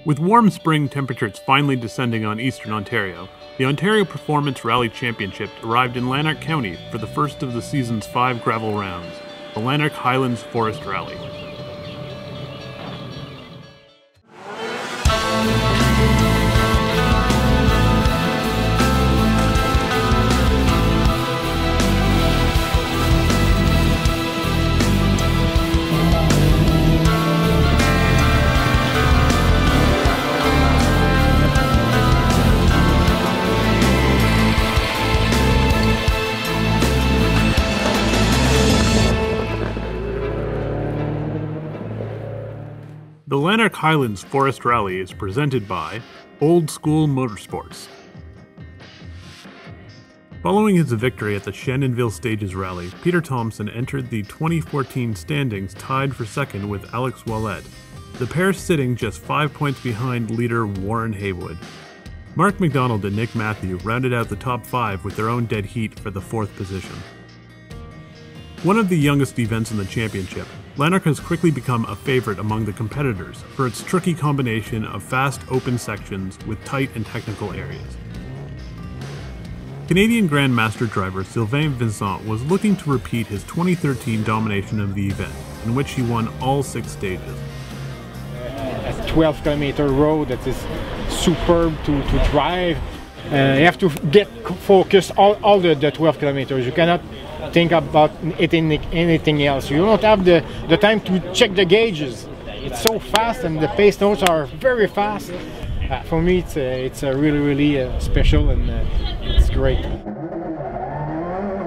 With warm spring temperatures finally descending on eastern Ontario, the Ontario Performance Rally Championship arrived in Lanark County for the first of the season's 5 gravel rounds, the Lanark Highlands Forest Rally. The Lanark Highlands Forest Rally is presented by Old School Motorsports. Following his victory at the Shannonville Stages Rally, Peter Thompson entered the 2014 standings tied for second with Alex Ouellet, the pair sitting just 5 points behind leader Warren Haywood. Mark McDonald and Nick Matthew rounded out the top 5 with their own dead heat for the 4th position. One of the youngest events in the championship, Lanark has quickly become a favorite among the competitors for its tricky combination of fast open sections with tight and technical areas. Canadian Grandmaster driver Sylvain Vincent was looking to repeat his 2013 domination of the event, in which he won all 6 stages. A 12-kilometer road that is superb to drive. You have to get focused all the 12 kilometers. You cannot think about anything else. You don't have the time to check the gauges. It's so fast and the pace notes are very fast. For me, it's really special and it's great.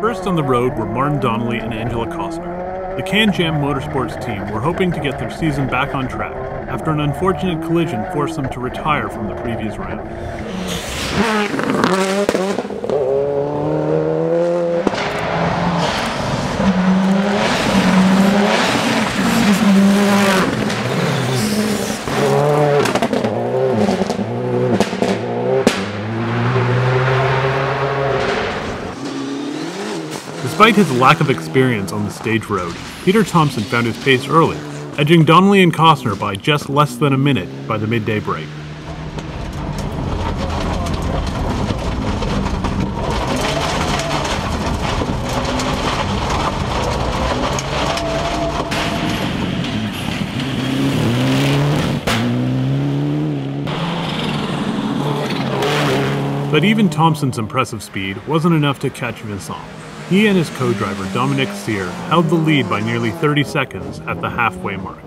First on the road were Martin Donnelly and Angela Costner. The Can-Jam Motorsports team were hoping to get their season back on track after an unfortunate collision forced them to retire from the previous round. Despite his lack of experience on the stage road, Peter Thompson found his pace early, edging Donnelly and Costner by just less than a minute by the midday break. But even Thompson's impressive speed wasn't enough to catch Vincent. He and his co-driver Dominic Sear held the lead by nearly 30 seconds at the halfway mark.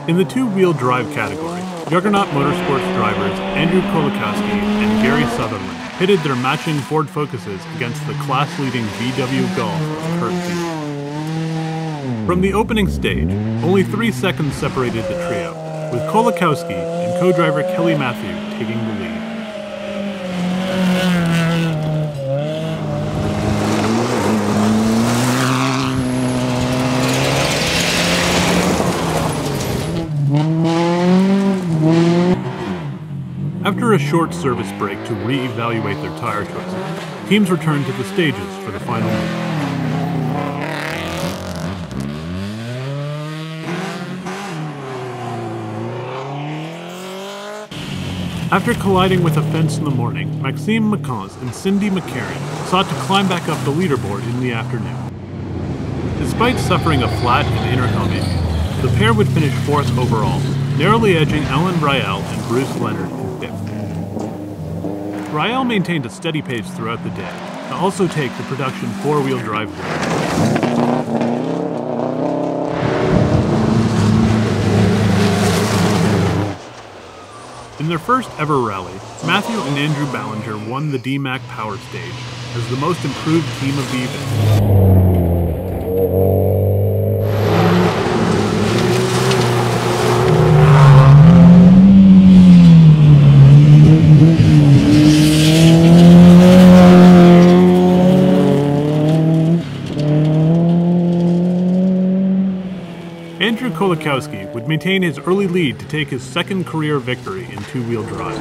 In the two-wheel drive category, Juggernaut Motorsports drivers Andrew Kolakowski and Gary Sutherland pitted their matching Ford Focuses against the class-leading VW Golf of Kurt Field. From the opening stage, only 3 seconds separated the trio, with Kolakowski and co-driver Kelly Matthew taking the lead. After a short service break to re-evaluate their tire choices, teams returned to the stages for the final meet. After colliding with a fence in the morning, Maxime McCance and Cindy McCarran sought to climb back up the leaderboard in the afternoon. Despite suffering a flat and intercom issue, the pair would finish 4th overall, narrowly edging Alan Rael and Bruce Leonard in 5th. Rael maintained a steady pace throughout the day, to also take the production 4-wheel drive win. In their first ever rally, Matthew and Andrew Ballinger won the DMAC Power Stage as the most improved team of the event. Kolakowski would maintain his early lead to take his second career victory in two-wheel drive.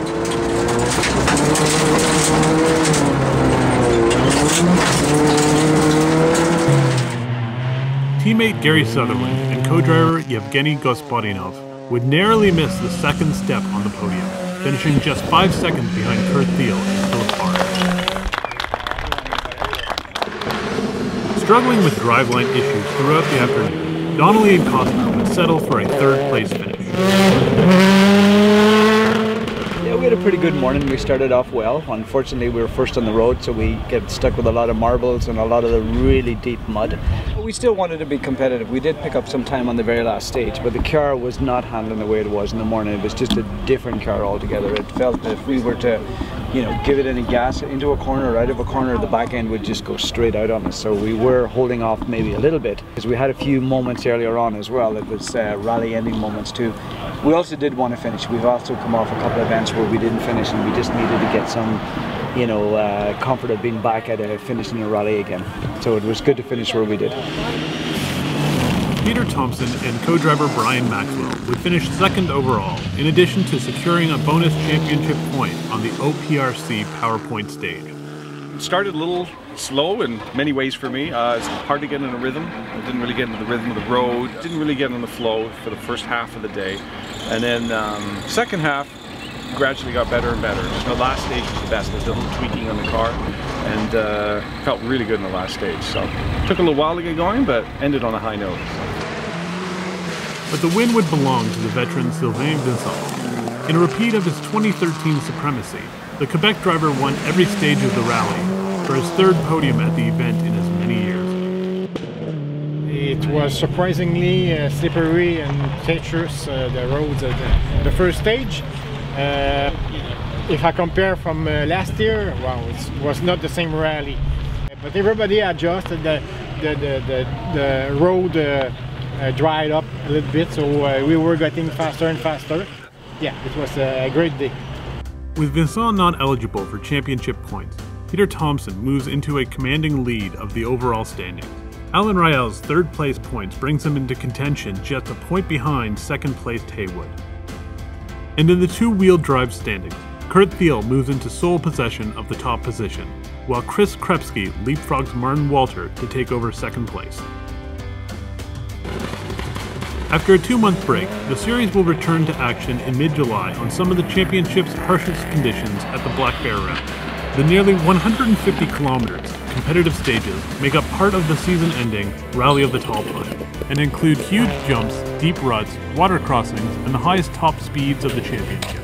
Teammate Gary Sutherland and co-driver Yevgeny Gospodinov would narrowly miss the second step on the podium, finishing just 5 seconds behind Kurt Thiel and Philip Barr. Struggling with driveline issues throughout the afternoon, Donnelly and Costner would settle for a third-place finish. Yeah, we had a pretty good morning. We started off well. Unfortunately, we were first on the road, so we get stuck with a lot of marbles and a lot of the really deep mud. We still wanted to be competitive. We did pick up some time on the very last stage, but the car was not handling the way it was in the morning. It was just a different car altogether. It felt that if we were to, give it any gas into a corner or out of a corner, the back end would just go straight out on us. So we were holding off maybe a little bit, because we had a few moments earlier on as well. It was rally ending moments too. We also did want to finish. We've also come off a couple of events where we didn't finish, and we just needed to get some comfort of being back at finishing a rally again. So it was good to finish where we did. Peter Thompson and co-driver Brian Maxwell would finish second overall, in addition to securing a bonus championship point on the OPRC PowerPoint stage. It started a little slow in many ways for me. It's hard to get in a rhythm. I didn't really get into the rhythm of the road, didn't really get in the flow for the first half of the day. And then second half, gradually got better and better. The last stage was the best. There's a little tweaking on the car, and felt really good in the last stage. So took a little while to get going, but ended on a high note. But the win would belong to the veteran Sylvain Vincent. In a repeat of his 2013 supremacy, the Quebec driver won every stage of the rally for his third podium at the event in as many years. It was surprisingly slippery and treacherous, the roads at the first stage. If I compare from last year, wow, it was not the same rally. But everybody adjusted. The road dried up a little bit, so we were getting faster and faster. Yeah, it was a great day. With Vincent not eligible for championship points, Peter Thompson moves into a commanding lead of the overall standing. Alan Rael's third place points brings him into contention just a point behind second placed Haywood. And in the two-wheel drive standings, Kurt Thiel moves into sole possession of the top position, while Chris Krepsky leapfrogs Martin Walter to take over second place. After a 2-month break, the series will return to action in mid-July on some of the championship's harshest conditions at the Black Bear Round. The nearly 150 kilometers competitive stages make up part of the season-ending Rally of the Tall Pine and include huge jumps, deep ruts, water crossings, and the highest top speeds of the championship.